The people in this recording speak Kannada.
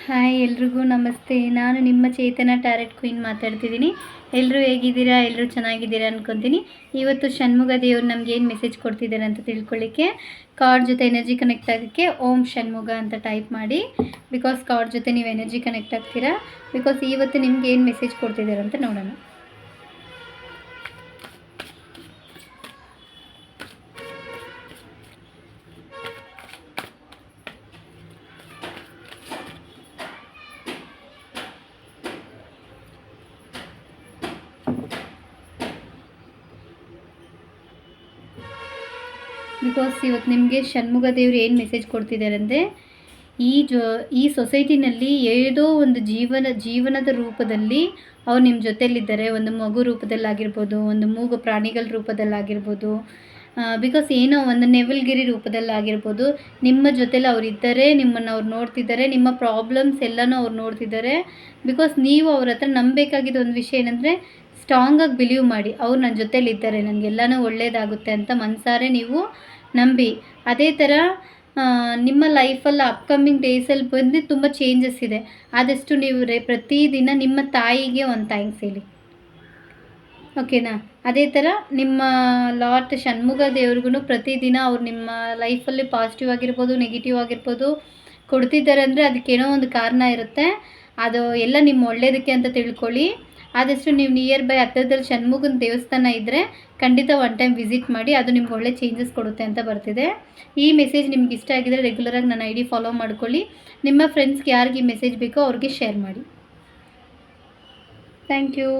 ಹಾಯ್ ಎಲ್ರಿಗೂ ನಮಸ್ತೆ. ನಾನು ನಿಮ್ಮ ಚೇತನ ಟ್ಯಾರೆಟ್ ಕ್ವೀನ್ ಮಾತಾಡ್ತಿದ್ದೀನಿ. ಎಲ್ಲರೂ ಹೇಗಿದ್ದೀರಾ? ಎಲ್ಲರೂ ಚೆನ್ನಾಗಿದ್ದೀರಾ ಅನ್ಕೊತೀನಿ. ಇವತ್ತು ಷಣ್ಮುಗ ದೇವರು ನಮ್ಗೆ ಏನು ಮೆಸೇಜ್ ಕೊಡ್ತಿದ್ದಾರೆ ಅಂತ ತಿಳ್ಕೊಳ್ಳಿಕ್ಕೆ ಕಾರ್ಡ್ ಜೊತೆ ಎನರ್ಜಿ ಕನೆಕ್ಟ್ ಆಗೋಕ್ಕೆ ಓಂ ಷಣ್ಮುಗ ಅಂತ ಟೈಪ್ ಮಾಡಿ. ಬಿಕಾಸ್ ಕಾರ್ಡ್ ಜೊತೆ ನೀವು ಎನರ್ಜಿ ಕನೆಕ್ಟ್ ಆಗ್ತೀರಾ. ಬಿಕಾಸ್ ಇವತ್ತು ನಿಮ್ಗೆ ಏನು ಮೆಸೇಜ್ ಕೊಡ್ತಿದ್ದಾರೆ ಅಂತ ನೋಡೋಣ. ಬಿಕಾಸ್ ಇವತ್ತು ನಿಮಗೆ ಷಣ್ಮುಗ ದೇವರು ಏನು ಮೆಸೇಜ್ ಕೊಡ್ತಿದ್ದಾರೆ ಅಂದರೆ, ಈ ಸೊಸೈಟಿನಲ್ಲಿ ಏದೋ ಒಂದು ಜೀವನದ ರೂಪದಲ್ಲಿ ಅವ್ರು ನಿಮ್ಮ ಜೊತೆಯಲ್ಲಿದ್ದಾರೆ. ಒಂದು ಮಗು ರೂಪದಲ್ಲಾಗಿರ್ಬೋದು, ಒಂದು ಮೂಗು ಪ್ರಾಣಿಗಳ ರೂಪದಲ್ಲಾಗಿರ್ಬೋದು, ಬಿಕಾಸ್ ಏನೋ ಒಂದು ನೆವಲ್ಗಿರಿ ರೂಪದಲ್ಲಾಗಿರ್ಬೋದು, ನಿಮ್ಮ ಜೊತೆಲಿ ಅವರಿದ್ದಾರೆ. ನಿಮ್ಮನ್ನು ಅವ್ರು ನೋಡ್ತಿದ್ದಾರೆ. ನಿಮ್ಮ ಪ್ರಾಬ್ಲಮ್ಸ್ ಎಲ್ಲನೂ ಅವ್ರು ನೋಡ್ತಿದ್ದಾರೆ. ಬಿಕಾಸ್ ನೀವು ಅವ್ರ ಹತ್ರ ನಂಬಬೇಕಾಗಿದ್ದ ಒಂದು ವಿಷಯ ಏನಂದರೆ, ಸ್ಟ್ರಾಂಗಾಗಿ ಬಿಲೀವ್ ಮಾಡಿ. ಅವ್ರು ನನ್ನ ಜೊತೆಲಿದ್ದಾರೆ, ನನಗೆಲ್ಲನೂ ಒಳ್ಳೆಯದಾಗುತ್ತೆ ಅಂತ ಮನಸಾರೆ ನೀವು ನಂಬಿ. ಅದೇ ಥರ ನಿಮ್ಮ ಲೈಫಲ್ಲಿ ಅಪ್ಕಮಿಂಗ್ ಡೇಸಲ್ಲಿ ಬಂದು ತುಂಬ ಚೇಂಜಸ್ ಇದೆ. ಆದಷ್ಟು ನೀವು ಪ್ರತಿದಿನ ನಿಮ್ಮ ತಾಯಿಗೆ ಒಂದು ಥ್ಯಾಂಕ್ಸ್ ಹೇಳಿ, ಓಕೆನಾ? ಅದೇ ಥರ ನಿಮ್ಮ ಲಾರ್ಡ್ ಷಣ್ಮುಗ ದೇವ್ರಿಗೂ ಪ್ರತಿದಿನ ಅವ್ರು ನಿಮ್ಮ ಲೈಫಲ್ಲಿ ಪಾಸಿಟಿವ್ ಆಗಿರ್ಬೋದು, ನೆಗೆಟಿವ್ ಆಗಿರ್ಬೋದು ಕೊಡ್ತಿದ್ದಾರೆ ಅಂದರೆ ಅದಕ್ಕೇನೋ ಒಂದು ಕಾರಣ ಇರುತ್ತೆ. ಅದು ಎಲ್ಲ ನಿಮ್ಮ ಒಳ್ಳೆಯದಕ್ಕೆ ಅಂತ ತಿಳ್ಕೊಳ್ಳಿ. ಆದಷ್ಟು ನೀವು ನಿಯರ್ ಬೈ ಹತ್ತಿರದಲ್ಲಿ ಷಣ್ಮುಗನ ದೇವಸ್ಥಾನ ಇದ್ದರೆ ಖಂಡಿತ ಒನ್ ಟೈಮ್ ವಿಸಿಟ್ ಮಾಡಿ. ಅದು ನಿಮ್ಗೆ ಒಳ್ಳೆ ಚೇಂಜಸ್ ಕೊಡುತ್ತೆ ಅಂತ ಬರ್ತಿದೆ. ಈ ಮೆಸೇಜ್ ನಿಮ್ಗೆ ಇಷ್ಟ ಆಗಿದರೆ ರೆಗ್ಯುಲರಾಗಿ ನನ್ನ ID ಫಾಲೋ ಮಾಡ್ಕೊಳ್ಳಿ. ನಿಮ್ಮ ಫ್ರೆಂಡ್ಸ್ಗೆ ಯಾರಿಗೆ ಈ ಮೆಸೇಜ್ ಬೇಕೋ ಅವ್ರಿಗೆ ಶೇರ್ ಮಾಡಿ. Thank you.